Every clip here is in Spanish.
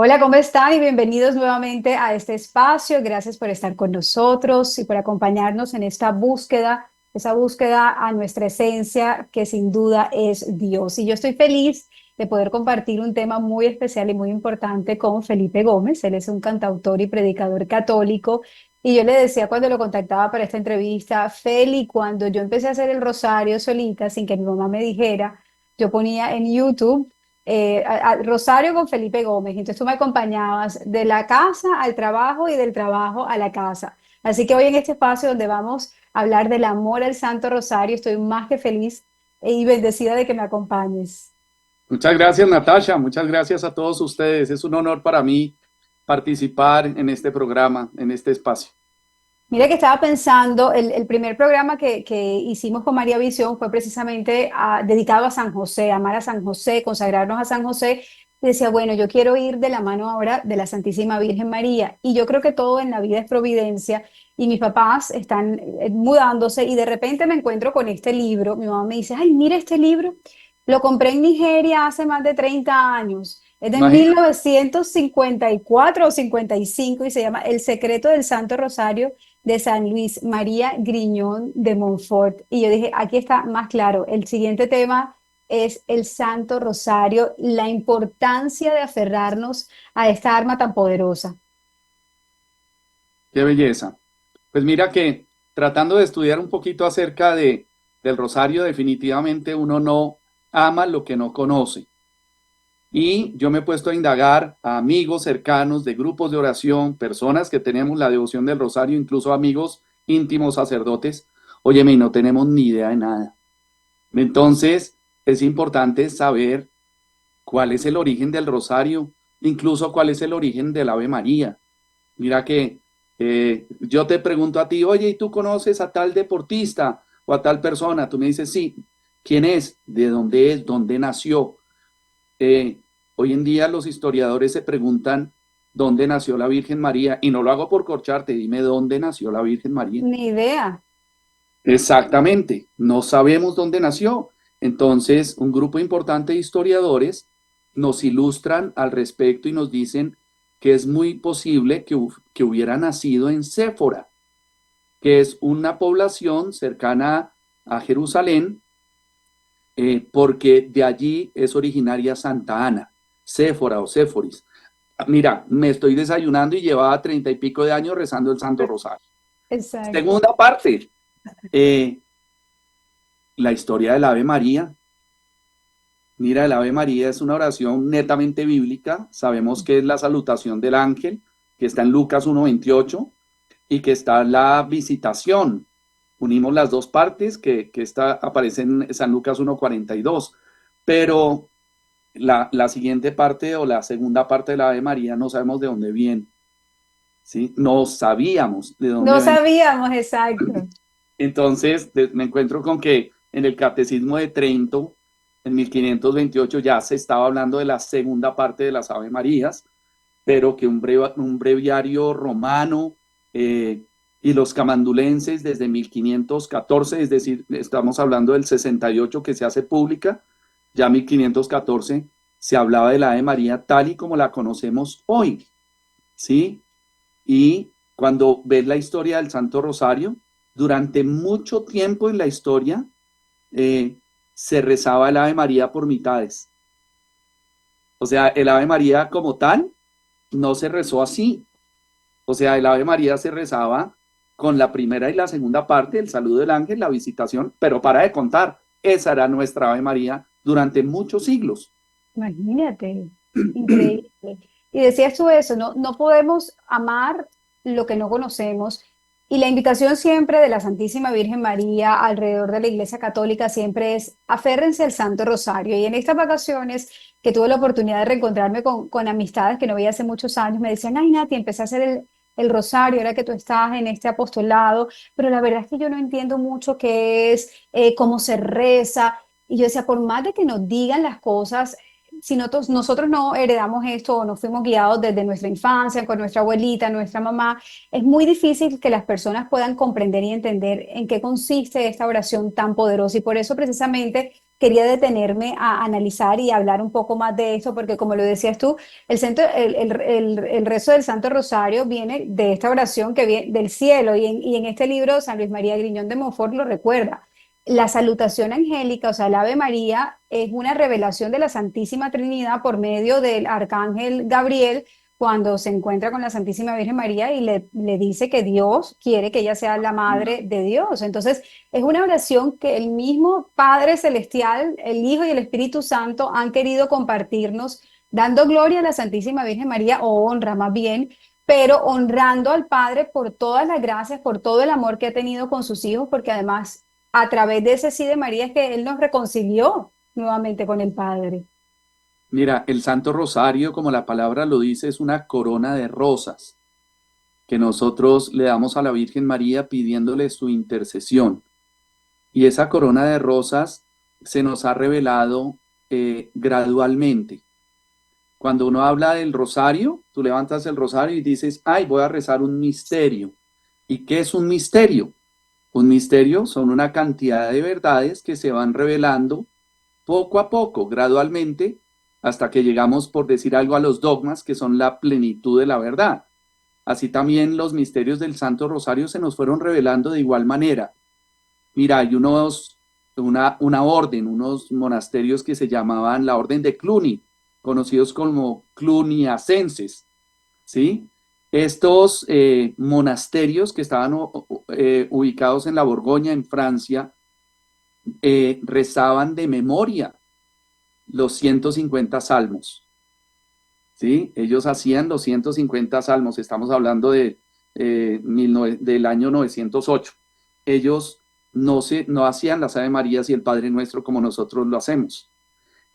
Hola, ¿cómo están? Y bienvenidos nuevamente a este espacio. Gracias por estar con nosotros y por acompañarnos en esta búsqueda, esa búsqueda a nuestra esencia, que sin duda es Dios. Y yo estoy feliz de poder compartir un tema muy especial y muy importante con Felipe Gómez. Él es un cantautor y predicador católico. Y yo le decía cuando lo contactaba para esta entrevista, Feli, cuando yo empecé a hacer el rosario solita, sin que mi mamá me dijera, yo ponía en YouTube Rosario con Felipe Gómez. Entonces tú me acompañabas de la casa al trabajo y del trabajo a la casa. Así que hoy en este espacio donde vamos a hablar del amor al Santo Rosario, estoy más que feliz y bendecida de que me acompañes. Muchas gracias, Natasha. Muchas gracias a todos ustedes. Es un honor para mí participar en este programa, en este espacio. Mira que estaba pensando, el primer programa que hicimos con María Visión fue precisamente dedicado a San José, amar a San José, consagrarnos a San José. Y decía, bueno, yo quiero ir de la mano ahora de la Santísima Virgen María. Y yo creo que todo en la vida es providencia. Y mis papás están mudándose y de repente me encuentro con este libro. Mi mamá me dice, ay, mira este libro. Lo compré en Nigeria hace más de 30 años. Es de Imagina, 1954 o 55 y se llama El secreto del Santo Rosario de San Luis María Griñón de Montfort. Y yo dije, aquí está más claro. El siguiente tema es el Santo Rosario, la importancia de aferrarnos a esta arma tan poderosa. qué belleza. Pues mira que tratando de estudiar un poquito acerca del rosario, definitivamente uno no ama lo que no conoce. Y yo me he puesto a indagar a amigos cercanos de grupos de oración, personas que tenemos la devoción del rosario, incluso amigos íntimos sacerdotes. Óyeme, y no tenemos ni idea de nada. Entonces, es importante saber cuál es el origen del rosario, incluso cuál es el origen del Ave María. Mira que yo te pregunto a ti, oye, ¿y tú conoces a tal deportista o a tal persona? Tú me dices, sí, ¿quién es? ¿De dónde es? ¿Dónde nació? Eh, Hoy en día los historiadores se preguntan dónde nació la Virgen María, y no lo hago por corcharte, dime dónde nació la Virgen María. Ni idea. Exactamente, no sabemos dónde nació. Entonces, un grupo importante de historiadores nos ilustran al respecto y nos dicen que es muy posible que hubiera nacido en Séfora, que es una población cercana a Jerusalén, porque de allí es originaria Santa Ana, Séfora o Séforis. Mira, me estoy desayunando y llevaba 30 y pico de años rezando el Santo Rosario. Exacto. Segunda parte, eh, la historia del Ave María. Mira, el Ave María es una oración netamente bíblica. Sabemos que es la salutación del ángel, que está en Lucas 1:28, y que está la visitación. Unimos las dos partes que aparece en San Lucas 1:42. Pero la siguiente parte o la segunda parte de la Ave María no sabemos de dónde viene. ¿Sí? No sabíamos de dónde No venía. sabíamos, exacto. Entonces me encuentro con que en el Catecismo de Trento, en 1528, ya se estaba hablando de la segunda parte de las Ave Marías, pero que un breviario romano eh, y los camandulenses desde 1514, es decir, estamos hablando del 68 que se hace pública, ya 1514 se hablaba de la Ave María tal y como la conocemos hoy, ¿sí? Y cuando ves la historia del Santo Rosario, durante mucho tiempo en la historia eh, se rezaba el Ave María por mitades. O sea, el Ave María como tal no se rezó así. O sea, el Ave María se rezaba con la primera y la segunda parte, el saludo del ángel, la visitación, pero para de contar, esa era nuestra Ave María durante muchos siglos. Imagínate, increíble. Y decías tú eso, no, no podemos amar lo que no conocemos. Y la invitación siempre de la Santísima Virgen María alrededor de la Iglesia Católica siempre es aférrense al Santo Rosario. Y en estas vacaciones que tuve la oportunidad de reencontrarme con amistades que no veía hace muchos años, me decían, ay, Nati, empecé a hacer el rosario, ahora que tú estás en este apostolado, pero la verdad es que yo no entiendo mucho qué es, cómo se reza. Y yo decía, por más de que nos digan las cosas, si nosotros no heredamos esto o no fuimos guiados desde nuestra infancia, con nuestra abuelita, nuestra mamá, es muy difícil que las personas puedan comprender y entender en qué consiste esta oración tan poderosa. Y por eso precisamente quería detenerme a analizar y hablar un poco más de esto, porque como lo decías tú, el rezo del Santo Rosario viene de esta oración que viene del cielo y en este libro San Luis María Griñón de Montfort lo recuerda. La salutación angélica, o sea, el Ave María, es una revelación de la Santísima Trinidad por medio del arcángel Gabriel cuando se encuentra con la Santísima Virgen María y le dice que Dios quiere que ella sea la madre de Dios. Entonces, es una oración que el mismo Padre Celestial, el Hijo y el Espíritu Santo han querido compartirnos, dando gloria a la Santísima Virgen María, o honra más bien, pero honrando al Padre por todas las gracias, por todo el amor que ha tenido con sus hijos, porque además a través de ese sí de María es que Él nos reconcilió nuevamente con el Padre. Mira, el Santo Rosario, como la palabra lo dice, es una corona de rosas que nosotros le damos a la Virgen María pidiéndole su intercesión. Y esa corona de rosas se nos ha revelado gradualmente. Cuando uno habla del rosario, tú levantas el rosario y dices, ay, voy a rezar un misterio. ¿Y qué es un misterio? Un misterio son una cantidad de verdades que se van revelando poco a poco, gradualmente, hasta que llegamos, por decir algo, a los dogmas, que son la plenitud de la verdad. Así también los misterios del Santo Rosario se nos fueron revelando de igual manera. Mira, hay una orden, unos monasterios que se llamaban la Orden de Cluny, conocidos como cluniacenses, ¿sí? Estos monasterios que estaban ubicados en la Borgoña, en Francia, rezaban de memoria los 150 salmos, ¿sí? Ellos hacían los 150 salmos, estamos hablando del año 908. Ellos no hacían las Ave Marías y el Padre Nuestro como nosotros lo hacemos.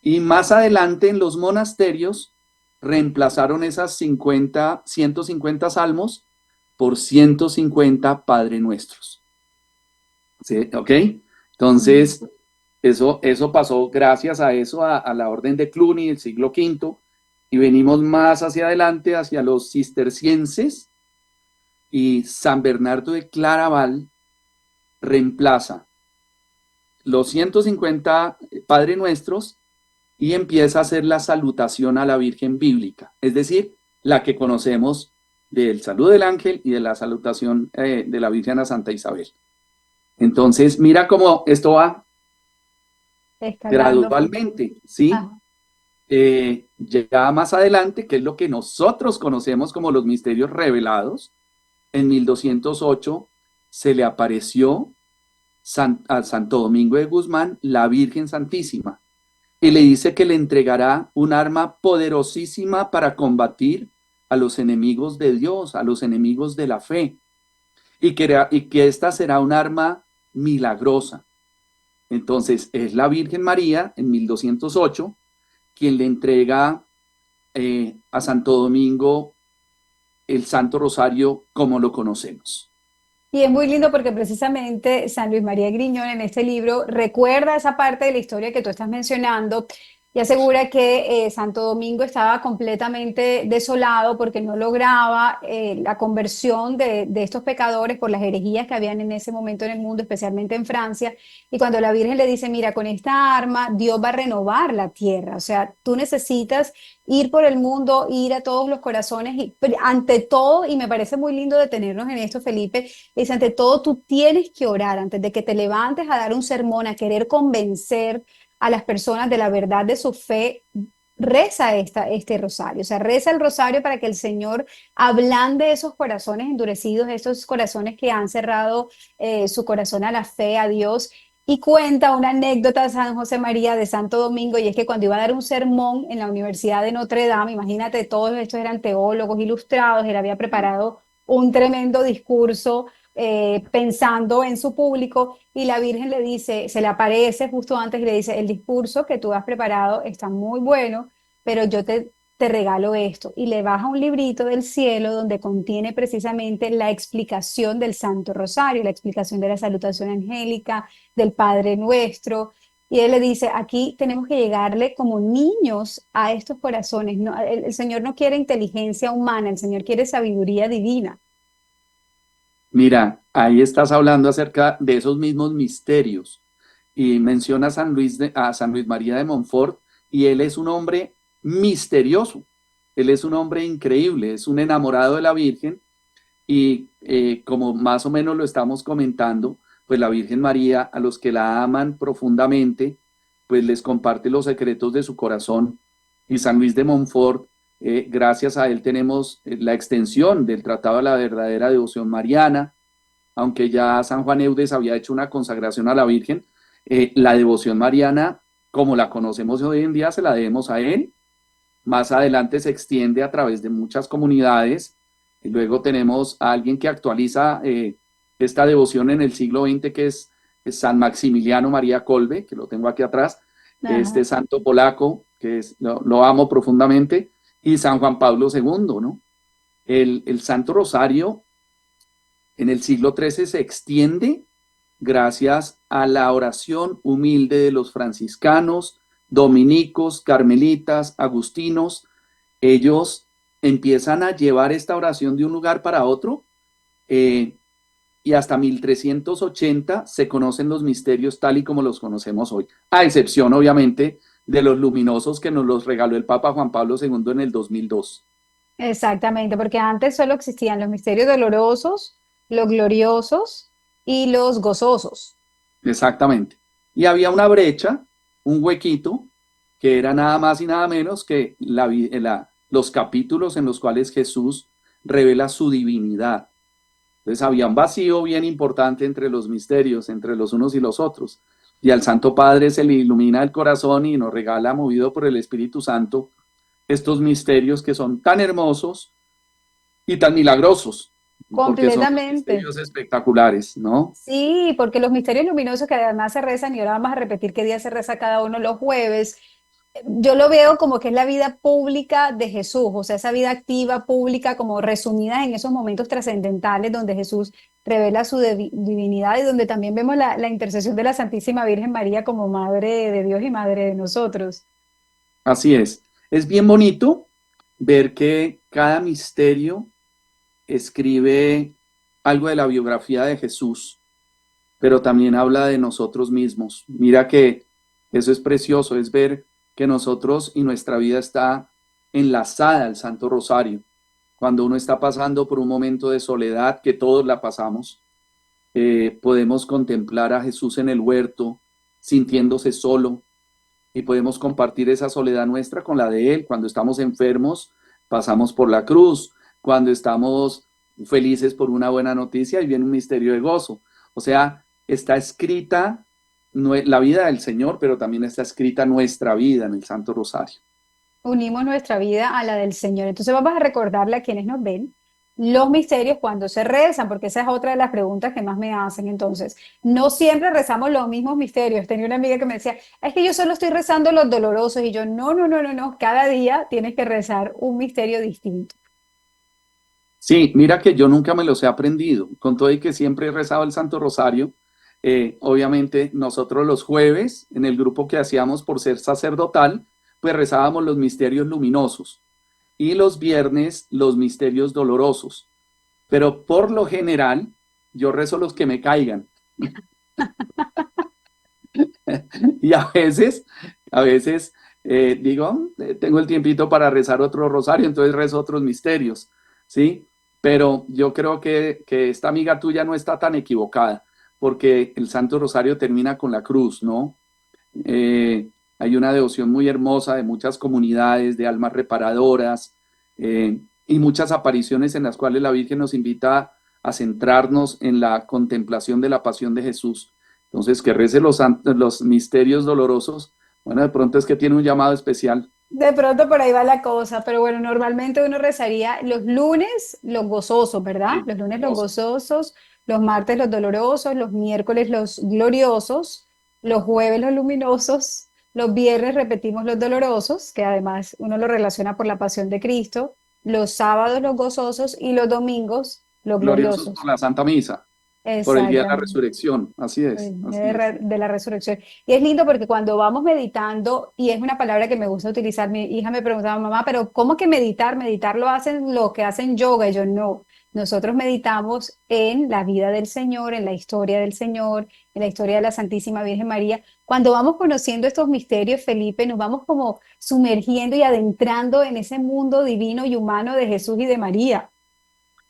Y más adelante en los monasterios reemplazaron esas 150 salmos por 150 Padre Nuestros. ¿Sí? ¿Ok? Entonces, eso pasó gracias a eso, a la orden de Cluny del siglo V, y venimos más hacia adelante, hacia los cistercienses, y San Bernardo de Claraval reemplaza los 150 Padre Nuestros y empieza a hacer la salutación a la Virgen bíblica, es decir, la que conocemos del saludo del ángel y de la salutación de la Virgen a Santa Isabel. Entonces, mira cómo esto va Escalando. gradualmente, ¿sí? Ah, Ya más adelante, que es lo que nosotros conocemos como los misterios revelados, en 1208 se le apareció a Santo Domingo de Guzmán la Virgen Santísima y le dice que le entregará un arma poderosísima para combatir a los enemigos de Dios, a los enemigos de la fe, y que esta será un arma milagrosa. Entonces es la Virgen María en 1208 quien le entrega a Santo Domingo el Santo Rosario como lo conocemos. y es muy lindo porque precisamente San Luis María Griñón en este libro recuerda esa parte de la historia que tú estás mencionando y asegura que Santo Domingo estaba completamente desolado porque no lograba la conversión de estos pecadores por las herejías que habían en ese momento en el mundo, especialmente en Francia. Y cuando la Virgen le dice, mira, con esta arma Dios va a renovar la tierra, o sea, tú necesitas ir por el mundo, ir a todos los corazones y ante todo, y me parece muy lindo detenernos en esto, Felipe, es ante todo tú tienes que orar antes de que te levantes a dar un sermón, a querer convencer a las personas de la verdad de su fe. Reza este rosario, o sea, reza el rosario para que el Señor ablande esos corazones endurecidos, esos corazones que han cerrado su corazón a la fe, a Dios. Y cuenta una anécdota de San José María de Santo Domingo, y es que cuando iba a dar un sermón en la Universidad de Notre Dame, imagínate, todos estos eran teólogos ilustrados, él había preparado un tremendo discurso pensando en su público, y la Virgen le dice, se le aparece justo antes y le dice, el discurso que tú has preparado está muy bueno, pero te regalo esto. Y le baja un librito del cielo donde contiene precisamente la explicación del Santo Rosario, la explicación de la salutación angélica, del Padre Nuestro. Y él le dice, aquí tenemos que llegarle como niños a estos corazones. No, el Señor no quiere inteligencia humana, el Señor quiere sabiduría divina. Mira, ahí estás hablando acerca de esos mismos misterios y menciona a a San Luis María de Montfort, y él es un hombre misterioso, él es un hombre increíble, es un enamorado de la Virgen y como más o menos lo estamos comentando, pues la Virgen María a los que la aman profundamente, pues les comparte los secretos de su corazón, y San Luis de Montfort, gracias a él tenemos la extensión del Tratado de la Verdadera Devoción Mariana, aunque ya San Juan Eudes había hecho una consagración a la Virgen. La devoción mariana, como la conocemos hoy en día, se la debemos a él. Más adelante se extiende a través de muchas comunidades. Y luego tenemos a alguien que actualiza esta devoción en el siglo XX, que es San Maximiliano María Kolbe, que lo tengo aquí atrás, este Ajá. santo polaco, que lo amo profundamente, y San Juan Pablo II, ¿no? El Santo Rosario en el siglo XIII se extiende gracias a la oración humilde de los franciscanos, dominicos, carmelitas, agustinos. Ellos empiezan a llevar esta oración de un lugar para otro, eh, y hasta 1380 se conocen los misterios tal y como los conocemos hoy, a excepción obviamente de los luminosos que nos los regaló el Papa Juan Pablo II en el 2002. Exactamente, porque antes solo existían los misterios dolorosos, los gloriosos y los gozosos. Exactamente. Y había una brecha, un huequito, que era nada más y nada menos que los capítulos en los cuales Jesús revela su divinidad. Entonces había un vacío bien importante entre los misterios, entre los unos y los otros. Y al Santo Padre se le ilumina el corazón y nos regala, movido por el Espíritu Santo, estos misterios que son tan hermosos y tan milagrosos, porque son Completamente. misterios espectaculares, ¿no? Sí, porque los misterios luminosos que además se rezan, y ahora vamos a repetir qué día se reza cada uno los jueves, yo lo veo como que es la vida pública de Jesús, o sea, esa vida activa, pública, como resumida en esos momentos trascendentales donde Jesús revela su divinidad y donde también vemos la intercesión de la Santísima Virgen María como Madre de Dios y Madre de nosotros. Así es. Es bien bonito ver que cada misterio escribe algo de la biografía de Jesús, pero también habla de nosotros mismos. Mira que eso es precioso, es ver que nosotros y nuestra vida está enlazada al Santo Rosario. Cuando uno está pasando por un momento de soledad, que todos la pasamos, podemos contemplar a Jesús en el huerto, sintiéndose solo, y podemos compartir esa soledad nuestra con la de Él. Cuando estamos enfermos, pasamos por la cruz. Cuando estamos felices por una buena noticia, y viene un misterio de gozo. O sea, está escrita la vida del Señor, pero también está escrita nuestra vida en el Santo Rosario. Unimos nuestra vida a la del Señor. Entonces vamos a recordarle a quienes nos ven los misterios cuando se rezan, porque esa es otra de las preguntas que más me hacen. Entonces, no siempre rezamos los mismos misterios. Tenía una amiga que me decía, es que yo solo estoy rezando los dolorosos, y yo, no, no, no, no, no, cada día tienes que rezar un misterio distinto. Sí, mira que yo nunca me los he aprendido, con todo y que siempre he rezado el Santo Rosario. Obviamente nosotros los jueves, en el grupo que hacíamos por ser sacerdotal, pues rezábamos los misterios luminosos, y los viernes los misterios dolorosos. Pero por lo general, yo rezo los que me caigan. Y a veces digo, tengo el tiempito para rezar otro rosario, entonces rezo otros misterios, ¿sí? Pero yo creo que esta amiga tuya no está tan equivocada, porque el Santo Rosario termina con la cruz, ¿no? Eh, Hay una devoción muy hermosa de muchas comunidades, de almas reparadoras, y muchas apariciones en las cuales la Virgen nos invita a centrarnos en la contemplación de la pasión de Jesús. Entonces, que rece los misterios dolorosos, bueno, de pronto es que tiene un llamado especial. De pronto por ahí va la cosa, pero bueno, normalmente uno rezaría los lunes los gozosos, ¿verdad? Sí, Los lunes los hermoso. gozosos, los martes los dolorosos, los miércoles los gloriosos, los jueves los luminosos, los viernes repetimos los dolorosos, que además uno lo relaciona por la pasión de Cristo, los sábados los gozosos y los domingos los Gloriosos por gloriosos. la Santa Misa. por el día de la Exactamente. resurrección. Así es, así es. De la resurrección. Y es lindo porque cuando vamos meditando, y es una palabra que me gusta utilizar, mi hija me preguntaba, mamá, pero ¿cómo que meditar? Meditar lo hacen los que hacen yoga. Y yo no. Nosotros meditamos en la vida del Señor, en la historia del Señor, en la historia de la Santísima Virgen María. Cuando vamos conociendo estos misterios, Felipe, nos vamos como sumergiendo y adentrando en ese mundo divino y humano de Jesús y de María.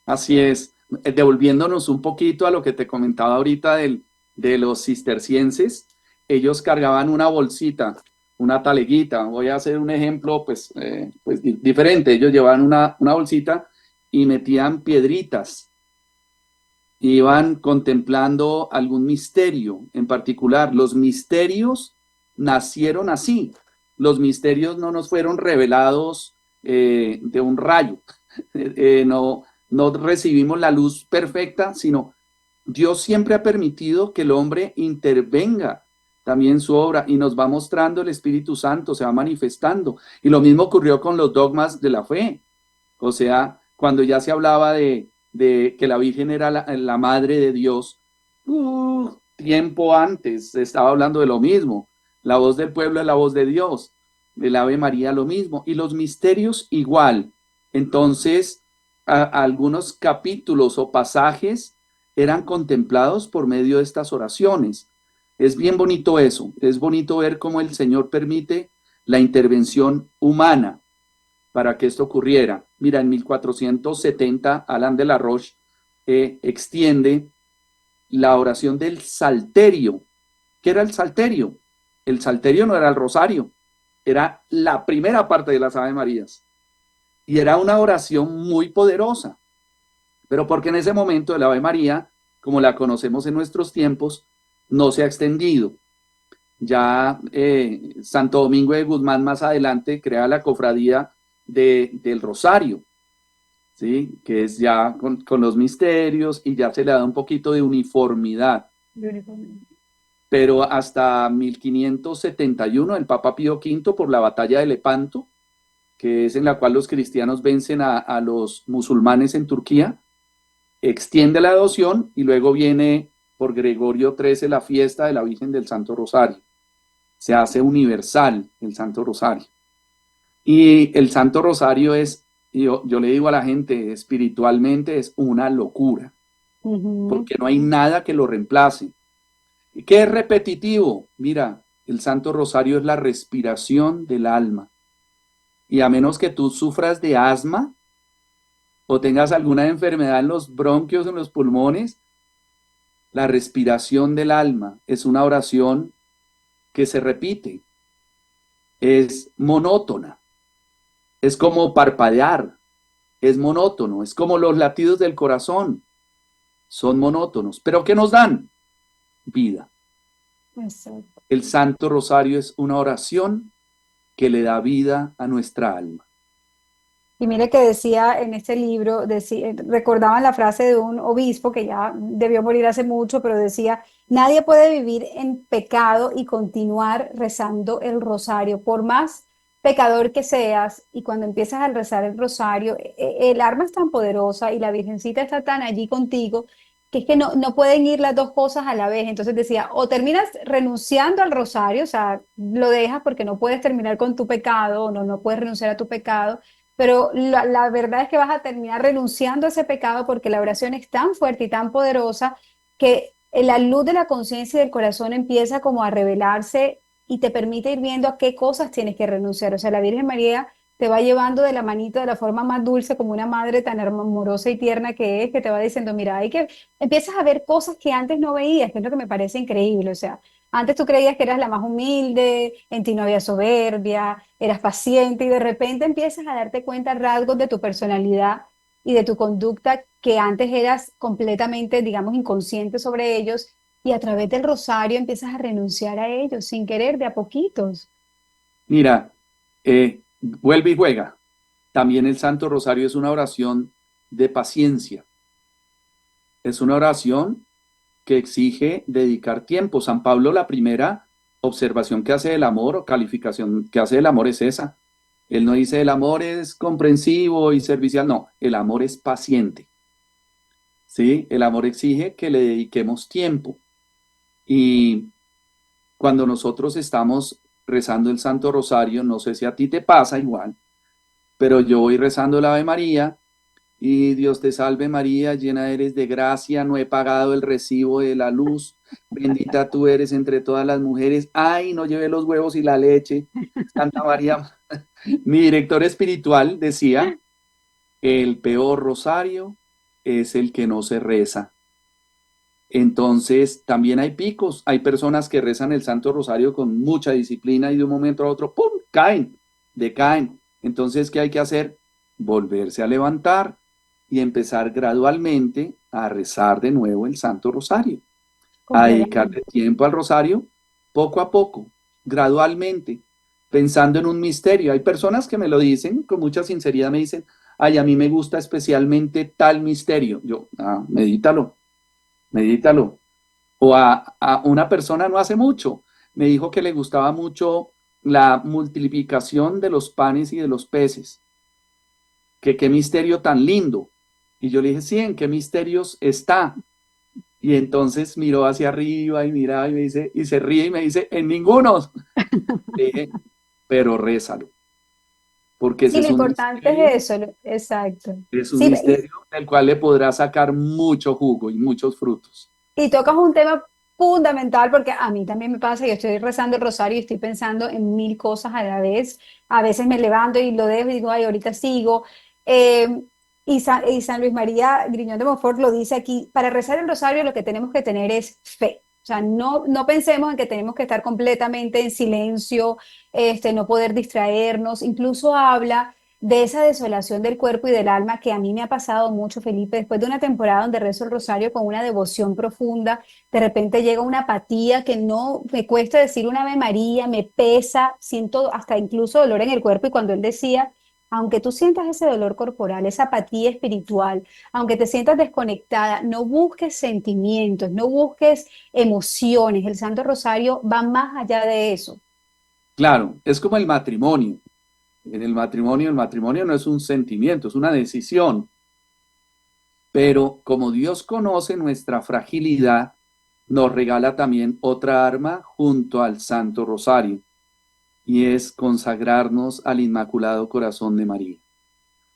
Así es. Devolviéndonos un poquito a lo que te comentaba ahorita de los cistercienses, ellos cargaban una bolsita, una taleguita. Voy a hacer un ejemplo pues diferente. Ellos llevaban una bolsita y metían piedritas. Iban contemplando algún misterio en particular. Los misterios nacieron así. Los misterios no nos fueron revelados de un rayo. No recibimos la luz perfecta, sino Dios siempre ha permitido que el hombre intervenga también su obra y nos va mostrando el Espíritu Santo, se va manifestando. Y lo mismo ocurrió con los dogmas de la fe. O sea, cuando ya se hablaba de que la Virgen era la madre de Dios, tiempo antes se estaba hablando de lo mismo. La voz del pueblo es la voz de Dios. El Ave María lo mismo. Y los misterios igual. Entonces, algunos capítulos o pasajes eran contemplados por medio de estas oraciones. Es bien bonito eso. Es bonito ver cómo el Señor permite la intervención humana para que esto ocurriera. Mira, en 1470, Alain de la Roche extiende la oración del salterio. ¿Qué era el salterio? El salterio no era el rosario, era la primera parte de las Ave Marías. Y era una oración muy poderosa, pero porque en ese momento el Ave María, como la conocemos en nuestros tiempos, no se ha extendido. Ya Santo Domingo de Guzmán más adelante crea la cofradía del Rosario, ¿sí? Que es ya con los misterios y ya se le da un poquito de uniformidad. Pero hasta 1571 el Papa Pío V, por la batalla de Lepanto, que es en la cual los cristianos vencen a los musulmanes en Turquía, extiende la devoción y luego viene por Gregorio XIII la fiesta de la Virgen del Santo Rosario. Se hace universal el Santo Rosario. Y el Santo Rosario es, yo le digo a la gente, espiritualmente es una locura, porque no hay nada que lo reemplace. ¿Y qué es repetitivo? Mira, el Santo Rosario es la respiración del alma. Y a menos que tú sufras de asma o tengas alguna enfermedad en los bronquios, en los pulmones, la respiración del alma es una oración que se repite, es monótona. Es como parpadear, es monótono, es como los latidos del corazón, son monótonos. ¿Pero qué nos dan? Vida. Exacto. El Santo Rosario es una oración que le da vida a nuestra alma. Y mire que decía en este libro, recordaban la frase de un obispo que ya debió morir hace mucho, pero decía, nadie puede vivir en pecado y continuar rezando el rosario, por más pecador que seas, y cuando empiezas a rezar el rosario, el arma es tan poderosa y la Virgencita está tan allí contigo, que es que no pueden ir las dos cosas a la vez. Entonces decía, o terminas renunciando al rosario, o sea, lo dejas porque no puedes terminar con tu pecado, o no puedes renunciar a tu pecado, pero la verdad es que vas a terminar renunciando a ese pecado porque la oración es tan fuerte y tan poderosa que la luz de la conciencia y del corazón empieza como a revelarse y te permite ir viendo a qué cosas tienes que renunciar. O sea, la Virgen María te va llevando de la manito de la forma más dulce, como una madre tan amorosa y tierna que te va diciendo, mira, hay que, empiezas a ver cosas que antes no veías, que es lo que me parece increíble. O sea, antes tú creías que eras la más humilde, en ti no había soberbia, eras paciente y de repente empiezas a darte cuenta rasgos de tu personalidad y de tu conducta que antes eras completamente, digamos, inconsciente sobre ellos y a través del rosario empiezas a renunciar a ellos sin querer, de a poquitos. Mira, vuelve y juega. También el Santo Rosario es una oración de paciencia. Es una oración que exige dedicar tiempo. San Pablo, la primera observación que hace del amor o calificación que hace del amor es esa. Él no dice el amor es comprensivo y servicial, no, el amor es paciente. ¿sí? El amor exige que le dediquemos tiempo. Y cuando nosotros estamos rezando el Santo Rosario, no sé si a ti te pasa igual, pero yo voy rezando el Ave María y Dios te salve María, llena eres de gracia, no he pagado el recibo de la luz, bendita tú eres entre todas las mujeres, ay, no llevé los huevos y la leche, Santa María. Mi director espiritual decía, el peor rosario es el que no se reza. Entonces, también hay picos, hay personas que rezan el Santo Rosario con mucha disciplina y de un momento a otro, ¡pum!, caen, decaen. Entonces, ¿qué hay que hacer? Volverse a levantar y empezar gradualmente a rezar de nuevo el Santo Rosario, a dedicarle Completamente. tiempo al Rosario poco a poco, gradualmente, pensando en un misterio. Hay personas que me lo dicen con mucha sinceridad, me dicen, ay, a mí me gusta especialmente tal misterio. Yo, medítalo, medítalo. O a una persona no hace mucho, me dijo que le gustaba mucho la multiplicación de los panes y de los peces, que qué misterio tan lindo. Y yo le dije, sí, ¿en qué misterios está? Y entonces miró hacia arriba y miraba y me dice, y se ríe y me dice, en ninguno. Le dije, pero rézalo, porque ese Sí, lo importante es eso, exacto. es un Sí, misterio del cual le podrás sacar mucho jugo y muchos frutos. y tocas un tema fundamental porque a mí también me pasa, yo estoy rezando el rosario y estoy pensando en mil cosas a la vez. A veces me levanto y lo dejo y digo, ay, ahorita sigo. Eh, y San Luis María Griñón de Montfort lo dice aquí, para rezar el rosario lo que tenemos que tener es fe. O sea, no pensemos en que tenemos que estar completamente en silencio, no poder distraernos. Incluso habla de esa desolación del cuerpo y del alma que a mí me ha pasado mucho, Felipe, después de una temporada donde rezo el rosario con una devoción profunda, de repente llega una apatía que no me cuesta decir una Ave María, me pesa, siento hasta incluso dolor en el cuerpo y cuando él decía, aunque tú sientas ese dolor corporal, esa apatía espiritual, aunque te sientas desconectada, no busques sentimientos, no busques emociones, el Santo Rosario va más allá de eso. Claro, es como el matrimonio. En el matrimonio no es un sentimiento, es una decisión. Pero como Dios conoce nuestra fragilidad, nos regala también otra arma junto al Santo Rosario, y es consagrarnos al Inmaculado Corazón de María.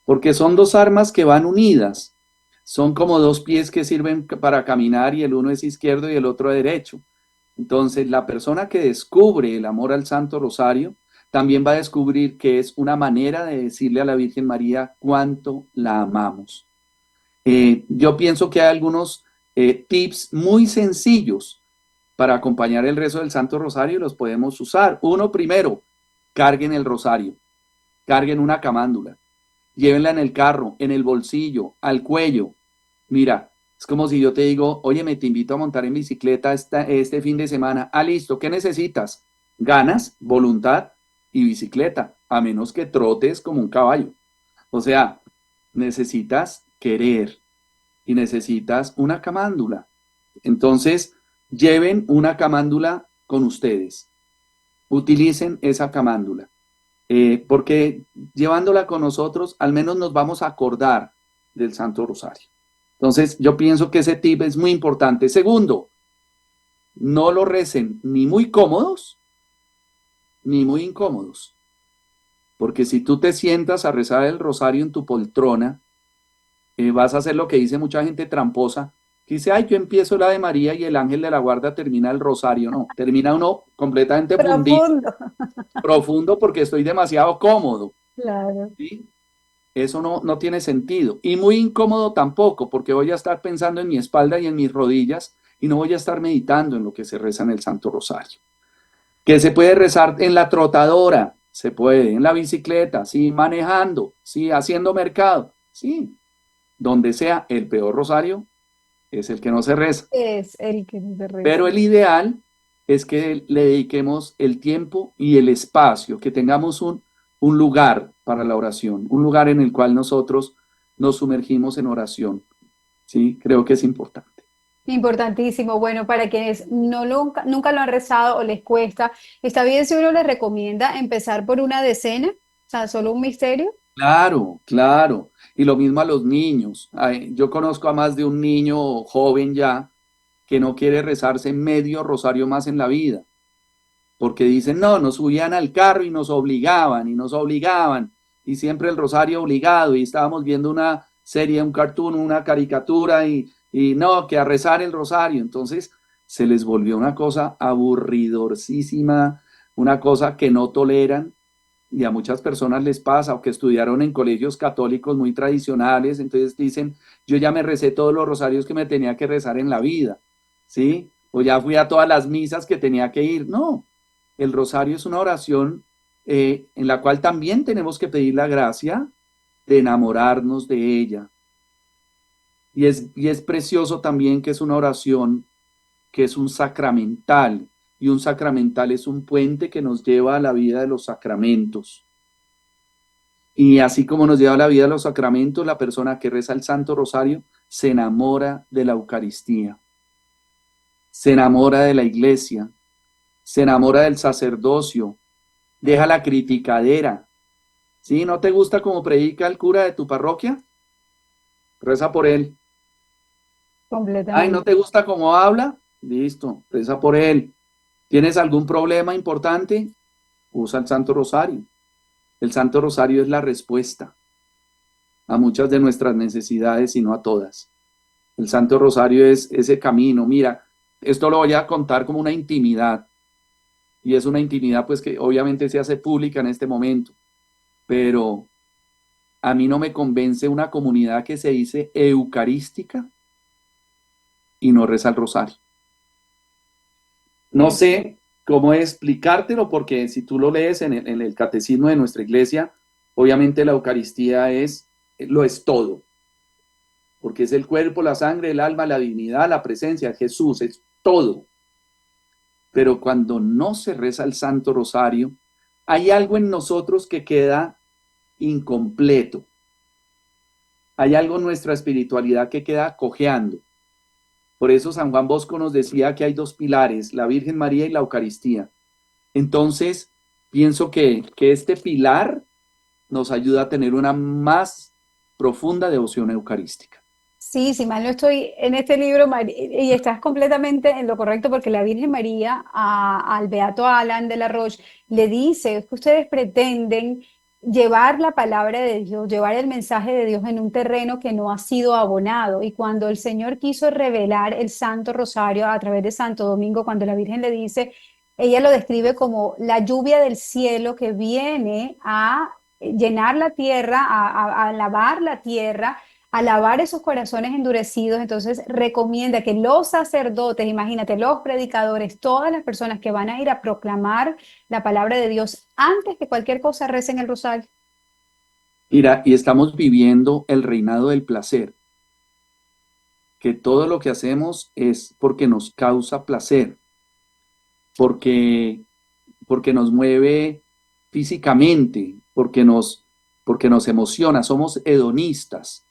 Porque son dos armas que van unidas. Son como dos pies que sirven para caminar y el uno es izquierdo y el otro derecho. Entonces, la persona que descubre el amor al Santo Rosario también va a descubrir que es una manera de decirle a la Virgen María cuánto la amamos. Yo pienso que hay algunos tips muy sencillos para acompañar el rezo del Santo Rosario y los podemos usar. Uno, primero, carguen el rosario, carguen una camándula, llévenla en el carro, en el bolsillo, al cuello. Mira, es como si yo te digo, oye, me te invito a montar en bicicleta este fin de semana. Ah, listo, ¿qué necesitas? Ganas, voluntad y bicicleta, a menos que trotes como un caballo. O sea, necesitas querer y necesitas una camándula. Entonces, lleven una camándula con ustedes. Utilicen esa camándula. Porque llevándola con nosotros, al menos nos vamos a acordar del Santo Rosario. Entonces, yo pienso que ese tip es muy importante. Segundo, no lo recen ni muy cómodos ni muy incómodos. Porque si tú te sientas a rezar el rosario en tu poltrona, vas a hacer lo que dice mucha gente tramposa, que dice, ay, yo empiezo la de María y el ángel de la guarda termina el rosario. No, termina uno completamente fundido, Profundo. profundo porque estoy demasiado cómodo. Claro. ¿Sí? Eso no tiene sentido. Y muy incómodo tampoco, porque voy a estar pensando en mi espalda y en mis rodillas y no voy a estar meditando en lo que se reza en el Santo Rosario. Que se puede rezar en la trotadora, se puede, en la bicicleta, sí, manejando, sí, haciendo mercado, sí, donde sea. El peor rosario es el que no se reza. Es el que se Pero reza. el ideal es que le dediquemos el tiempo y el espacio, que tengamos un lugar para la oración, un lugar en el cual nosotros nos sumergimos en oración. Sí, creo que es importante. Importantísimo. Bueno, para quienes nunca lo han rezado o les cuesta, está bien si uno les recomienda empezar por una decena, o sea, solo un misterio. Claro, claro. Y lo mismo a los niños. Yo conozco a más de un niño joven ya que no quiere rezarse medio rosario más en la vida, porque dicen, no, nos subían al carro y nos obligaban, y siempre el rosario obligado, y estábamos viendo una serie, un cartoon, una caricatura, y no, que a rezar el rosario. Entonces se les volvió una cosa aburridorcísima, una cosa que no toleran, y a muchas personas les pasa, o que estudiaron en colegios católicos muy tradicionales, entonces dicen, yo ya me recé todos los rosarios que me tenía que rezar en la vida, ¿sí? O ya fui a todas las misas que tenía que ir. No, el rosario es una oración en la cual también tenemos que pedir la gracia de enamorarnos de ella. Y es precioso también que es una oración que es un sacramental, y un sacramental es un puente que nos lleva a la vida de los sacramentos. Y así como nos lleva a la vida de los sacramentos, la persona que reza el Santo Rosario se enamora de la Eucaristía, se enamora de la iglesia, se enamora del sacerdocio, deja la criticadera. ¿Sí? ¿No te gusta cómo predica el cura de tu parroquia? Reza por él. Ay, ¿no Completamente. te gusta cómo habla? Listo, reza por él. ¿Tienes algún problema importante? Usa el Santo Rosario. El Santo Rosario es la respuesta a muchas de nuestras necesidades y no a todas. El Santo Rosario es ese camino. Mira, esto lo voy a contar como una intimidad, y es una intimidad pues que obviamente se hace pública en este momento, pero a mí no me convence una comunidad que se dice eucarística y no reza el rosario. No Es, sé cómo explicártelo, porque si tú lo lees en el catecismo de nuestra iglesia, obviamente la Eucaristía lo es todo, porque es el cuerpo, la sangre, el alma, la divinidad, la presencia de Jesús, es todo. Pero cuando no se reza el Santo Rosario, hay algo en nosotros que queda incompleto. Hay algo en nuestra espiritualidad que queda cojeando. Por eso San Juan Bosco nos decía que hay dos pilares, la Virgen María y la Eucaristía. Entonces, pienso que este pilar nos ayuda a tener una más profunda devoción eucarística. sí, si mal no estoy en este libro, y estás completamente en lo correcto, porque la Virgen María al Beato Alan de la Roche le dice, es que ustedes pretenden llevar la palabra de Dios, llevar el mensaje de Dios en un terreno que no ha sido abonado. Y cuando el Señor quiso revelar el Santo Rosario a través de Santo Domingo, cuando la Virgen le dice, ella lo describe como la lluvia del cielo que viene a llenar la tierra, a lavar la tierra, a lavar esos corazones endurecidos. Entonces recomienda que los sacerdotes, imagínate, los predicadores, todas las personas que van a ir a proclamar la palabra de Dios antes que cualquier cosa recen el rosario. Mira, y estamos viviendo el reinado del placer, que todo lo que hacemos es porque nos causa placer, porque, porque nos mueve físicamente, porque nos emociona, somos hedonistas.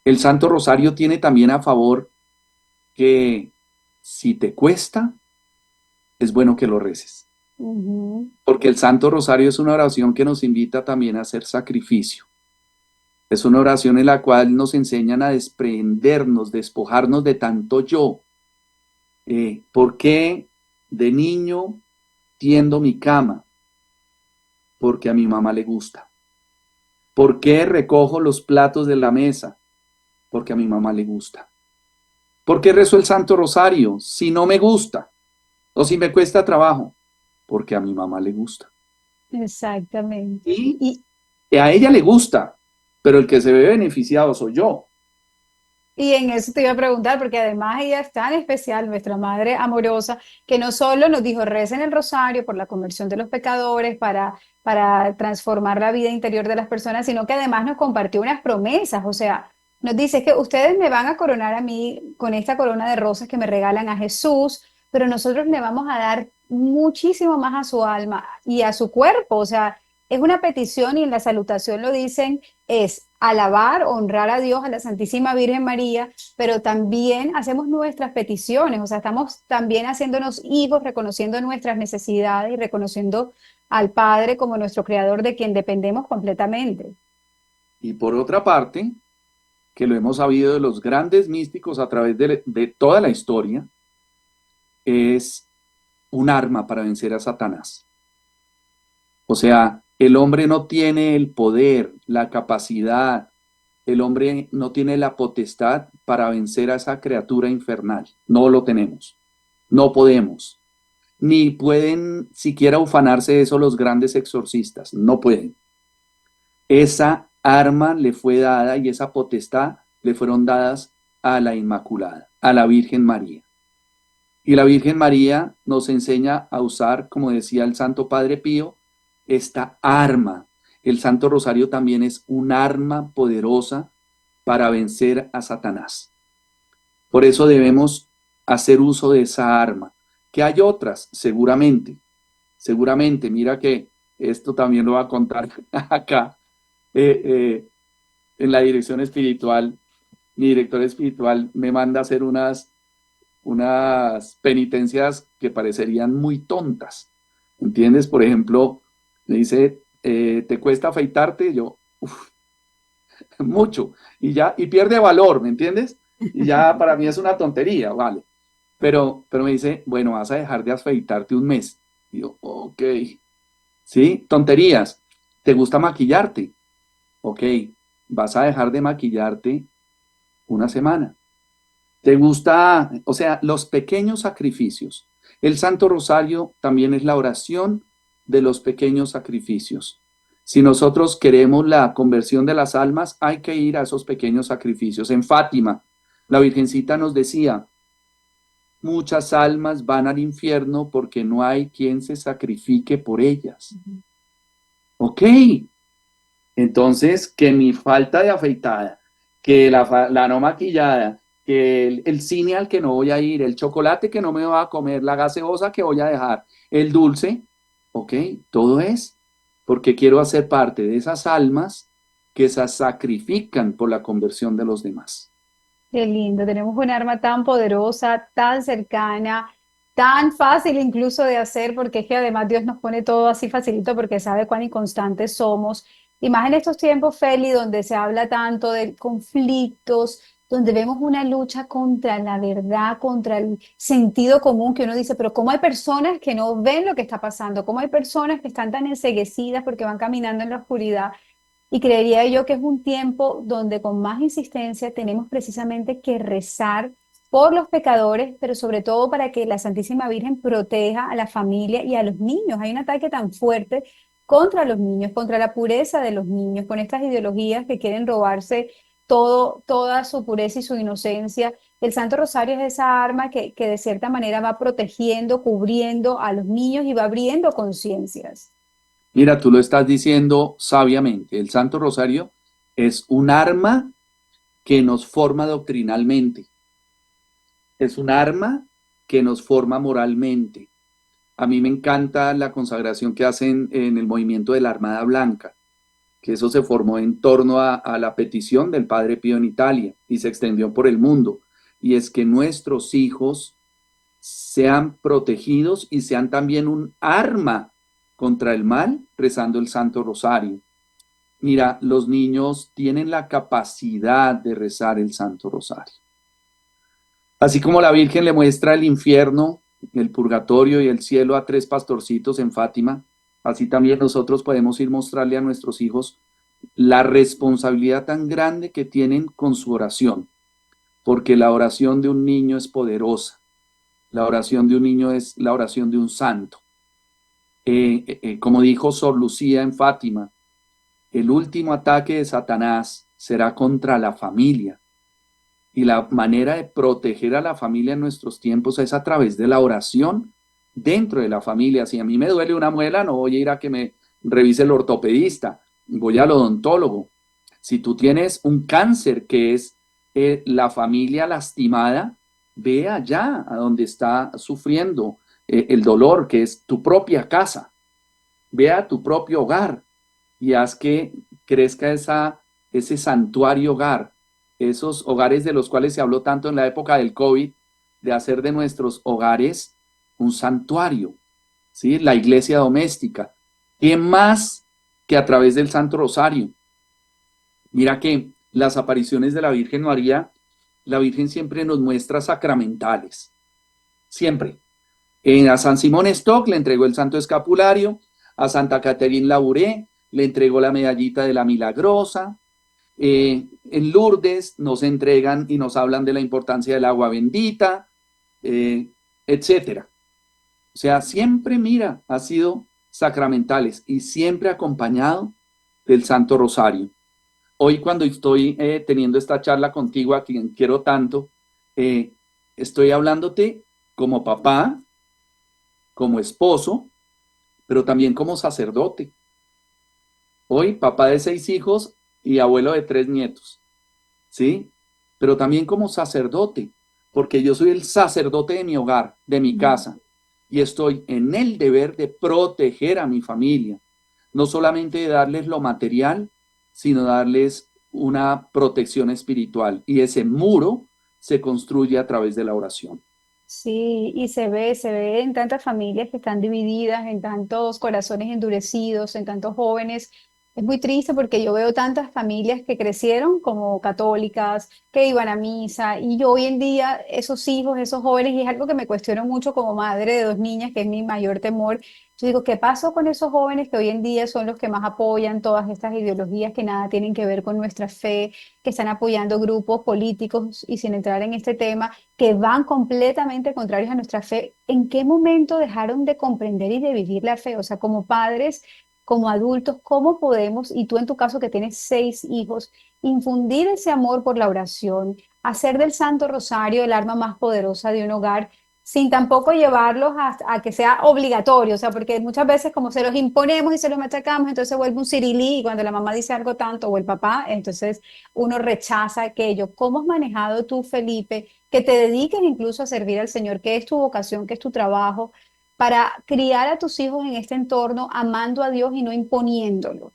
El Santo Rosario tiene también a favor que si te cuesta, es bueno que lo reces, Ujú. porque el Santo Rosario es una oración que nos invita también a hacer sacrificio. Es una oración en la cual nos enseñan a desprendernos, despojarnos de tanto yo. ¿Por qué de niño tiendo mi cama? Porque a mi mamá le gusta. ¿Por qué recojo los platos de la mesa? Porque a mi mamá le gusta. ¿Por qué rezo el Santo Rosario si no me gusta o si me cuesta trabajo? Porque a mi mamá le gusta. Exactamente. Y Y, a ella le gusta, pero el que se ve beneficiado soy yo. Y en eso te iba a preguntar, porque además ella es tan especial, nuestra Madre amorosa, que no solo nos dijo, recen el rosario por la conversión de los pecadores, para transformar la vida interior de las personas, sino que además nos compartió unas promesas. O sea, nos dice que ustedes me van a coronar a mí con esta corona de rosas que me regalan a Jesús, pero nosotros le vamos a dar muchísimo más a su alma y a su cuerpo. O sea, es una petición y en la salutación lo dicen, es alabar, honrar a Dios, a la Santísima Virgen María, pero también hacemos nuestras peticiones, o sea, estamos también haciéndonos hijos, reconociendo nuestras necesidades y reconociendo al Padre como nuestro creador de quien dependemos completamente. Y por otra parte, que lo hemos sabido de los grandes místicos a través de toda la historia, es un arma para vencer a Satanás. O sea, el hombre no tiene el poder, la capacidad, el hombre no tiene la potestad para vencer a esa criatura infernal. No lo tenemos, no podemos. Ni pueden siquiera ufanarse de eso los grandes exorcistas, no pueden. Esa arma le fue dada y esa potestad le fueron dadas a la Inmaculada, a la Virgen María. Y la Virgen María nos enseña a usar, como decía el Santo Padre Pío, esta arma. El Santo Rosario también es un arma poderosa para vencer a Satanás. Por eso debemos hacer uso de esa arma. Que hay otras, seguramente. Seguramente, mira que esto también lo va a contar acá. En la dirección espiritual, mi director espiritual me manda a hacer unas penitencias que parecerían muy tontas, ¿entiendes? Por ejemplo, me dice, ¿te cuesta afeitarte? Yo, mucho, y pierde valor, ¿me entiendes? Y ya para mí es una tontería, vale. Pero me dice, bueno, vas a dejar de afeitarte un mes. Y yo, ok, ¿sí? Tonterías. ¿Te gusta maquillarte? Ok, vas a dejar de maquillarte una semana. ¿Te gusta? O sea, los pequeños sacrificios. El Santo Rosario también es la oración de los pequeños sacrificios. Si nosotros queremos la conversión de las almas, hay que ir a esos pequeños sacrificios. En Fátima, la Virgencita nos decía, muchas almas van al infierno porque no hay quien se sacrifique por ellas. Ok, entonces que mi falta de afeitada, que la no maquillada, que el cine al que no voy a ir, el chocolate que no me voy a comer, la gaseosa que voy a dejar, el dulce, ok, todo es porque quiero hacer parte de esas almas que se sacrifican por la conversión de los demás. Qué lindo, tenemos un arma tan poderosa, tan cercana, tan fácil incluso de hacer, porque es que además Dios nos pone todo así facilito porque sabe cuán inconstantes somos. Y más en estos tiempos, Feli, donde se habla tanto de conflictos, donde vemos una lucha contra la verdad, contra el sentido común, que uno dice, pero ¿cómo hay personas que no ven lo que está pasando? ¿Cómo hay personas que están tan enceguecidas porque van caminando en la oscuridad? Y creería yo que es un tiempo donde con más insistencia tenemos precisamente que rezar por los pecadores, pero sobre todo para que la Santísima Virgen proteja a la familia y a los niños. Hay un ataque tan fuerte contra los niños, contra la pureza de los niños, con estas ideologías que quieren robarse todo, toda su pureza y su inocencia. El Santo Rosario es esa arma que de cierta manera va protegiendo, cubriendo a los niños y va abriendo conciencias. Mira, tú lo estás diciendo sabiamente. El Santo Rosario es un arma que nos forma doctrinalmente. Es un arma que nos forma moralmente. A mí me encanta la consagración que hacen en el movimiento de la Armada Blanca, que eso se formó en torno a la petición del Padre Pío en Italia y se extendió por el mundo. Y es que nuestros hijos sean protegidos y sean también un arma contra el mal rezando el Santo Rosario. Mira, los niños tienen la capacidad de rezar el Santo Rosario. Así como la Virgen le muestra el infierno, el purgatorio y el cielo a tres pastorcitos en Fátima, así también nosotros podemos ir mostrarle a nuestros hijos la responsabilidad tan grande que tienen con su oración, porque la oración de un niño es poderosa. La oración de un niño es la oración de un santo. Como dijo Sor Lucía en Fátima, el último ataque de Satanás será contra la familia. Y la manera de proteger a la familia en nuestros tiempos es a través de la oración dentro de la familia. Si a mí me duele una muela, no voy a ir a que me revise el ortopedista, voy al odontólogo. Si tú tienes un cáncer que es la familia lastimada, ve allá a donde está sufriendo el dolor, que es tu propia casa. Ve a tu propio hogar y haz que crezca ese santuario hogar, esos hogares de los cuales se habló tanto en la época del COVID, de hacer de nuestros hogares un santuario, ¿sí? La iglesia doméstica. ¿Qué más que a través del Santo Rosario? Mira que las apariciones de la Virgen María, la Virgen siempre nos muestra sacramentales, siempre. A San Simón Stock le entregó el Santo Escapulario, a Santa Caterine Labouré le entregó la medallita de la Milagrosa, en Lourdes nos entregan y nos hablan de la importancia del agua bendita, etcétera. O sea, siempre, mira, ha sido sacramentales y siempre acompañado del Santo Rosario. Hoy cuando estoy teniendo esta charla contigo, a quien quiero tanto, estoy hablándote como papá, como esposo, pero también como sacerdote. Hoy papá de 6 hijos y abuelo de 3 nietos, ¿sí? Pero también como sacerdote, porque yo soy el sacerdote de mi hogar, de mi casa, y estoy en el deber de proteger a mi familia, no solamente de darles lo material, sino darles una protección espiritual, y ese muro se construye a través de la oración. Sí, y se ve en tantas familias que están divididas, en tantos corazones endurecidos, en tantos jóvenes. Es muy triste porque yo veo tantas familias que crecieron como católicas, que iban a misa, y yo hoy en día, esos hijos, esos jóvenes, y es algo que me cuestiono mucho como madre de 2 niñas, que es mi mayor temor. Yo digo, ¿qué pasó con esos jóvenes que hoy en día son los que más apoyan todas estas ideologías que nada tienen que ver con nuestra fe, que están apoyando grupos políticos y sin entrar en este tema? Que van completamente contrarios a nuestra fe, ¿en qué momento dejaron de comprender y de vivir la fe? O sea, como padres, como adultos, ¿cómo podemos, y tú en tu caso que tienes 6 hijos, infundir ese amor por la oración, hacer del Santo Rosario el arma más poderosa de un hogar, sin tampoco llevarlos a que sea obligatorio? O sea, porque muchas veces como se los imponemos y se los machacamos, entonces se vuelve un cirilí y cuando la mamá dice algo tanto o el papá, entonces uno rechaza aquello. ¿Cómo has manejado tú, Felipe, que te dediques incluso a servir al Señor, que es tu vocación, que es tu trabajo, para criar a tus hijos en este entorno, amando a Dios y no imponiéndolo?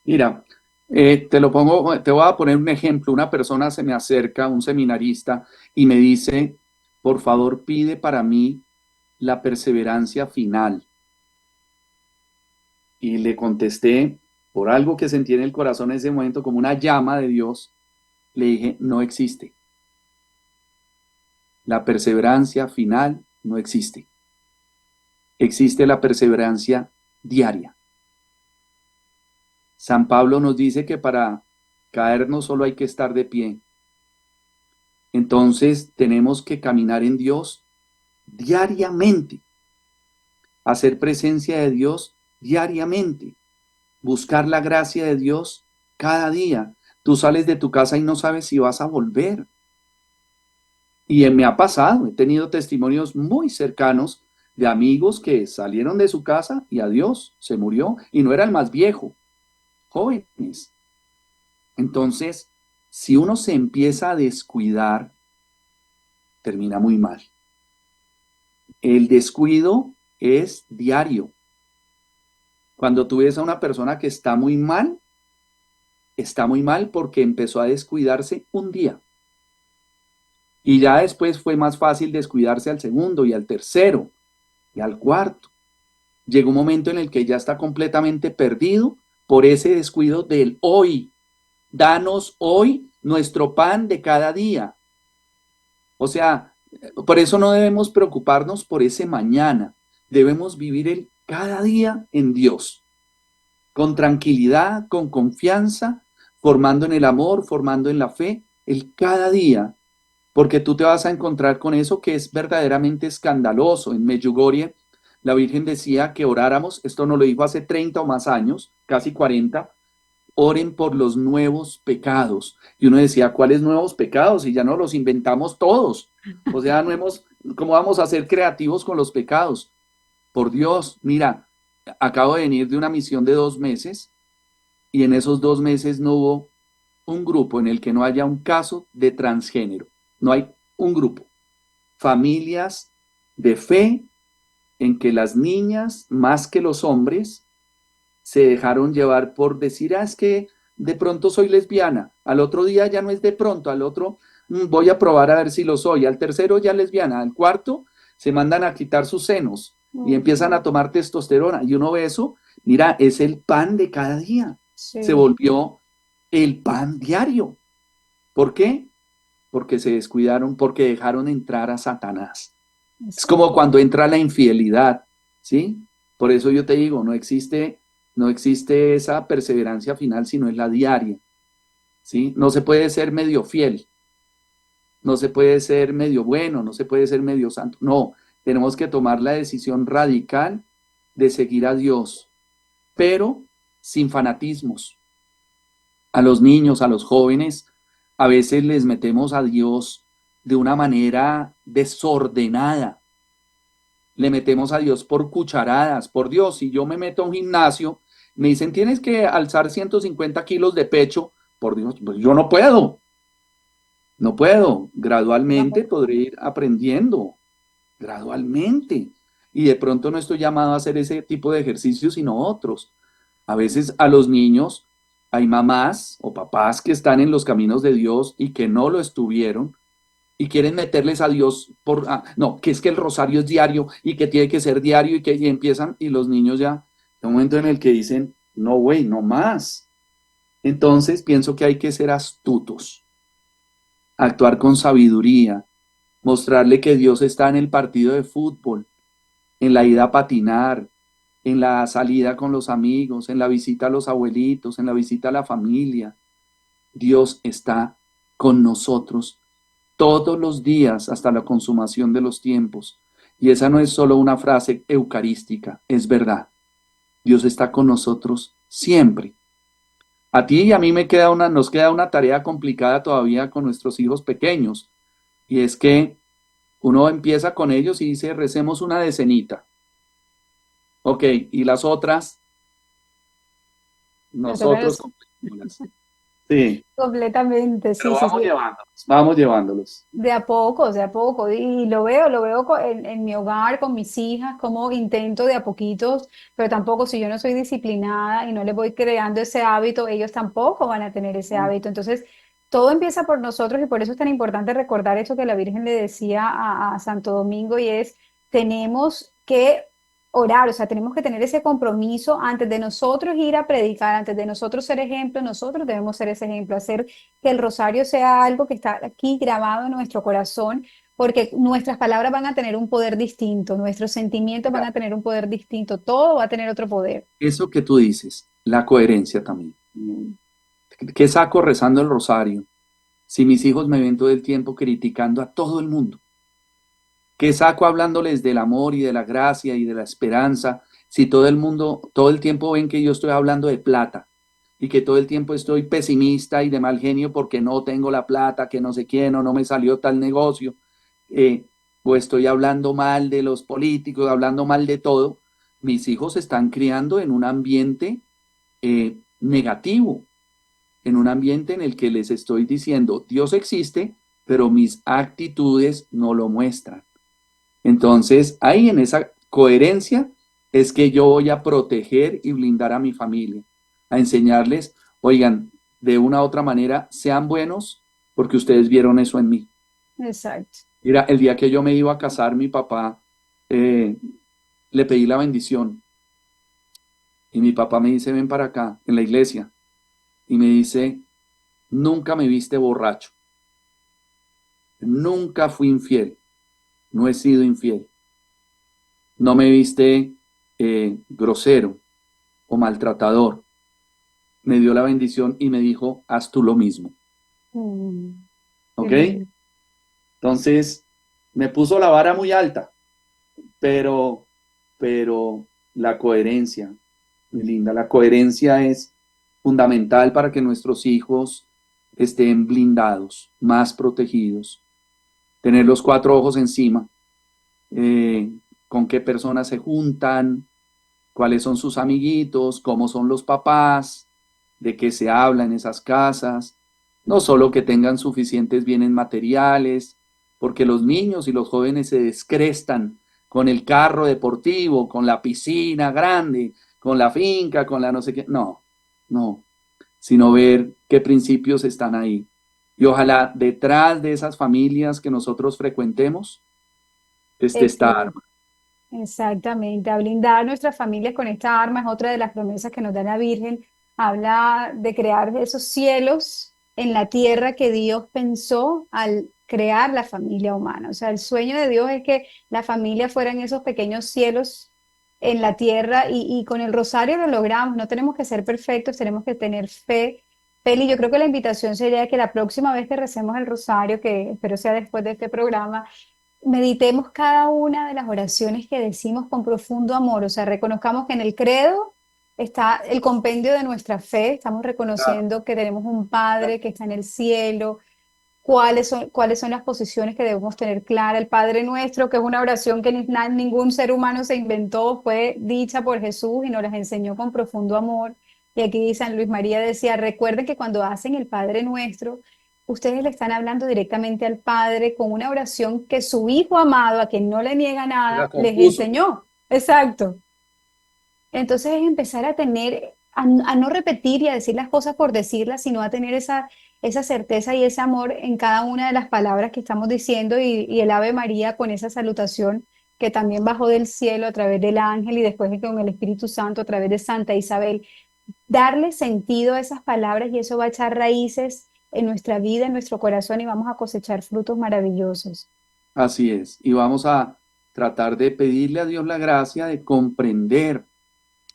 Mira, te voy a poner un ejemplo. Una persona se me acerca, un seminarista, y me dice, por favor, pide para mí la perseverancia final. Y le contesté, por algo que sentí en el corazón en ese momento, como una llama de Dios, le dije, no existe. La perseverancia final no existe. Existe la perseverancia diaria. San Pablo nos dice que para caer no solo hay que estar de pie. Entonces tenemos que caminar en Dios diariamente, hacer presencia de Dios diariamente, buscar la gracia de Dios cada día. Tú sales de tu casa y no sabes si vas a volver. Y me ha pasado, he tenido testimonios muy cercanos de amigos que salieron de su casa y adiós, se murió y no era el más viejo, jóvenes. Entonces, si uno se empieza a descuidar, termina muy mal. El descuido es diario. Cuando tú ves a una persona que está muy mal porque empezó a descuidarse un día. Y ya después fue más fácil descuidarse al segundo y al tercero y al cuarto. Llega un momento en el que ya está completamente perdido por ese descuido del hoy. Danos hoy nuestro pan de cada día. O sea, por eso no debemos preocuparnos por ese mañana. Debemos vivir el cada día en Dios, con tranquilidad, con confianza, formando en el amor, formando en la fe, el cada día, porque tú te vas a encontrar con eso que es verdaderamente escandaloso. En Medjugorje, la Virgen decía que oráramos, esto nos lo dijo hace 30 o más años, casi 40, oren por los nuevos pecados. Y uno decía, ¿cuáles nuevos pecados? Y ya no los inventamos todos. O sea, no hemos, ¿cómo vamos a ser creativos con los pecados? Por Dios, mira, acabo de venir de una misión de 2 meses y en esos 2 meses no hubo un grupo en el que no haya un caso de transgénero. No hay un grupo. Familias de fe en que las niñas, más que los hombres, se dejaron llevar por decir, es que de pronto soy lesbiana, al otro día ya no es de pronto, al otro voy a probar a ver si lo soy, al tercero ya lesbiana, al cuarto se mandan a quitar sus senos y empiezan a tomar testosterona y uno ve eso, mira, es el pan de cada día. Se Sí. volvió el pan diario. ¿Por qué? Porque se descuidaron, porque dejaron entrar a Satanás. Es como Exacto. cuando entra la infidelidad, ¿sí? Por eso yo te digo, no existe esa perseverancia final, sino es la diaria, ¿sí? No se puede ser medio fiel, no se puede ser medio bueno, no se puede ser medio santo. No, tenemos que tomar la decisión radical de seguir a Dios, pero sin fanatismos. A los niños, a los jóvenes, a veces les metemos a Dios de una manera desordenada. Le metemos a Dios por cucharadas. Por Dios, si yo me meto a un gimnasio, me dicen, tienes que alzar 150 kilos de pecho. Por Dios, pues yo no puedo. No puedo. Gradualmente Tampoco. podré ir aprendiendo. Gradualmente. Y de pronto no estoy llamado a hacer ese tipo de ejercicios, sino otros. A veces a los niños hay mamás o papás que están en los caminos de Dios y que no lo estuvieron y quieren meterles a Dios no, que es que el rosario es diario y que tiene que ser diario y empiezan y los niños ya, de un momento en el que dicen, no, güey, no más. Entonces pienso que hay que ser astutos, actuar con sabiduría, mostrarle que Dios está en el partido de fútbol, en la ida a patinar, en la salida con los amigos, en la visita a los abuelitos, en la visita a la familia. Dios está con nosotros todos los días hasta la consumación de los tiempos. Y esa no es solo una frase eucarística, es verdad. Dios está con nosotros siempre. A ti y a mí nos queda una tarea complicada todavía con nuestros hijos pequeños. Y es que uno empieza con ellos y dice, recemos una decenita. Ok, y las otras, Me toca nosotros completémoslas. Sí, completamente, pero sí, sí, sí. vamos llevándolos. De a poco, de a poco. Y lo veo en mi hogar, con mis hijas, como intento de a poquitos, pero tampoco si yo no soy disciplinada y no les voy creando ese hábito, ellos tampoco van a tener ese hábito. Entonces, todo empieza por nosotros y por eso es tan importante recordar eso que la Virgen le decía a Santo Domingo y es, tenemos que orar, o sea, tenemos que tener ese compromiso antes de nosotros ir a predicar, antes de nosotros ser ejemplo, nosotros debemos ser ese ejemplo, hacer que el rosario sea algo que está aquí grabado en nuestro corazón, porque nuestras palabras van a tener un poder distinto, nuestros sentimientos van Mira, a tener un poder distinto, todo va a tener otro poder. eso que tú dices, la coherencia también. Mm. ¿Qué saco rezando el rosario si mis hijos me ven todo el tiempo criticando a todo el mundo? ¿Qué saco hablándoles del amor y de la gracia y de la esperanza si todo el mundo, todo el tiempo ven que yo estoy hablando de plata y que todo el tiempo estoy pesimista y de mal genio porque no tengo la plata, que no sé quién o no me salió tal negocio? eh, o estoy hablando mal de los políticos, hablando mal de todo? Mis hijos se están criando en un ambiente negativo, en un ambiente en el que les estoy diciendo, Dios existe, pero mis actitudes no lo muestran. Entonces, ahí en esa coherencia es que yo voy a proteger y blindar a mi familia, a enseñarles, oigan, de una u otra manera, sean buenos porque ustedes vieron eso en mí. Exacto. Mira, el día que yo me iba a casar, mi papá eh, le pedí la bendición y mi papá me dice, ven para acá, en la iglesia, y me dice, nunca me viste borracho, nunca fui infiel, no he sido infiel, no me viste grosero o maltratador. Me dio la bendición y me dijo, haz tú lo mismo. Mm, qué ¿Ok? lindo. Entonces, me puso la vara muy alta, pero, pero la coherencia, mi linda, la coherencia es fundamental para que nuestros hijos estén blindados, más protegidos, tener los cuatro ojos encima, eh, con qué personas se juntan, cuáles son sus amiguitos, cómo son los papás, de qué se habla en esas casas, no solo que tengan suficientes bienes materiales, porque los niños y los jóvenes se descrestan con el carro deportivo, con la piscina grande, con la finca, con la no sé qué, no, no, sino ver qué principios están ahí. Y ojalá detrás de esas familias que nosotros frecuentemos esté esta Excelente. arma. Exactamente. A blindar nuestras familias con esta arma es otra de las promesas que nos da la Virgen habla de crear esos cielos en la tierra que Dios pensó al crear la familia humana. O sea, el sueño de Dios es que la familia fueran esos pequeños cielos en la tierra y con el rosario lo logramos. No tenemos que ser perfectos, tenemos que tener fe. Feli, yo creo que la invitación sería que la próxima vez que recemos el rosario, que espero sea después de este programa, meditemos cada una de las oraciones que decimos con profundo amor, o sea, reconozcamos que en el credo está el compendio de nuestra fe, estamos Claro, reconociendo que tenemos un claro. Padre que está en el cielo, cuáles son las posiciones que debemos tener clara. El Padre Nuestro, que es una oración que ningún ser humano se inventó, fue dicha por Jesús y nos las enseñó con profundo amor. Y aquí San Luis María decía, recuerden que cuando hacen el Padre Nuestro, ustedes le están hablando directamente al Padre con una oración que su Hijo amado, a quien no le niega La nada, les compuso. enseñó. Exacto. Entonces es empezar a tener, a no repetir y a decir las cosas por decirlas, sino a tener esa certeza y ese amor en cada una de las palabras que estamos diciendo y el Ave María con esa salutación que también bajó del cielo a través del ángel y después con el Espíritu Santo a través de Santa Isabel. Darle sentido a esas palabras y eso va a echar raíces en nuestra vida, en nuestro corazón y vamos a cosechar frutos maravillosos. Así es. Y vamos a tratar de pedirle a Dios la gracia de comprender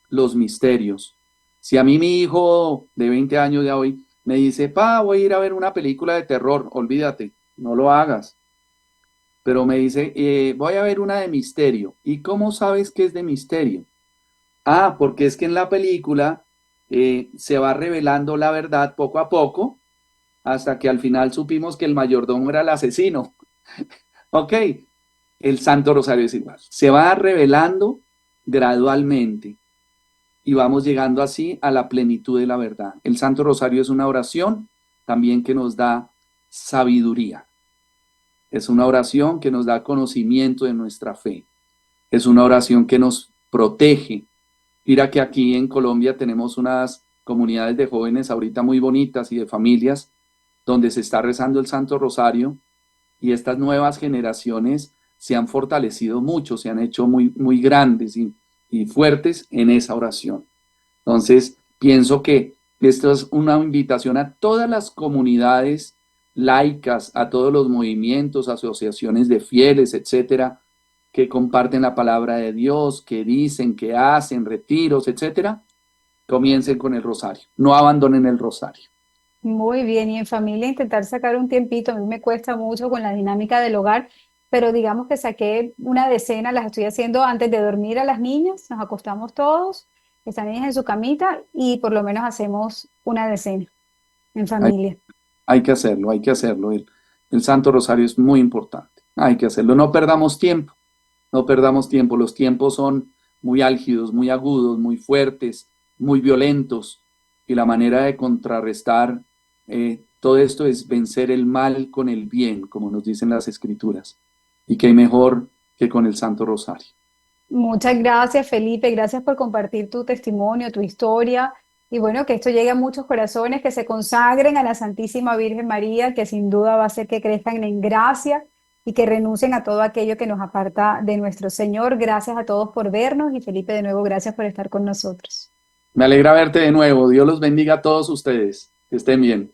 los misterios. Si a mí mi hijo de 20 años de hoy me dice, pa, voy a ir a ver una película de terror, olvídate, no lo hagas. Pero me dice, voy a ver una de misterio. ¿Y cómo sabes que es de misterio? Ah, porque es que en la película se va revelando la verdad poco a poco, hasta que al final supimos que el mayordomo era el asesino. Ok, el Santo Rosario es igual. Se va revelando gradualmente y vamos llegando así a la plenitud de la verdad. El Santo Rosario es una oración también que nos da sabiduría. Es una oración que nos da conocimiento de nuestra fe. Es una oración que nos protege. Mira que aquí en Colombia tenemos unas comunidades de jóvenes ahorita muy bonitas y de familias donde se está rezando el Santo Rosario y estas nuevas generaciones se han fortalecido mucho, se han hecho muy grandes y fuertes en esa oración. Entonces, pienso que esto es una invitación a todas las comunidades laicas, a todos los movimientos, asociaciones de fieles, etcétera, que comparten la palabra de Dios, que dicen, que hacen retiros, etcétera, comiencen con el rosario. No abandonen el rosario. Muy bien, y en familia intentar sacar un tiempito, a mí me cuesta mucho con la dinámica del hogar, pero digamos que saqué una decena, las estoy haciendo antes de dormir a las niñas, nos acostamos todos, están ellas en su camita y por lo menos hacemos una decena en Hay, familia. hay que hacerlo, hay que hacerlo. El Santo Rosario es muy importante. Hay que hacerlo. No perdamos tiempo. No perdamos tiempo, los tiempos son muy álgidos, muy agudos, muy fuertes, muy violentos, y la manera de contrarrestar todo esto es vencer el mal con el bien, como nos dicen las escrituras, y que hay mejor que con el Santo Rosario. Muchas gracias, Felipe, gracias por compartir tu testimonio, tu historia, y bueno, que esto llegue a muchos corazones que se consagren a la Santísima Virgen María, que sin duda va a hacer que crezcan en gracia y que renuncien a todo aquello que nos aparta de nuestro Señor. Gracias a todos por vernos y Felipe, de nuevo, gracias por estar con nosotros. Me alegra verte de nuevo. Dios los bendiga a todos ustedes. Que estén bien.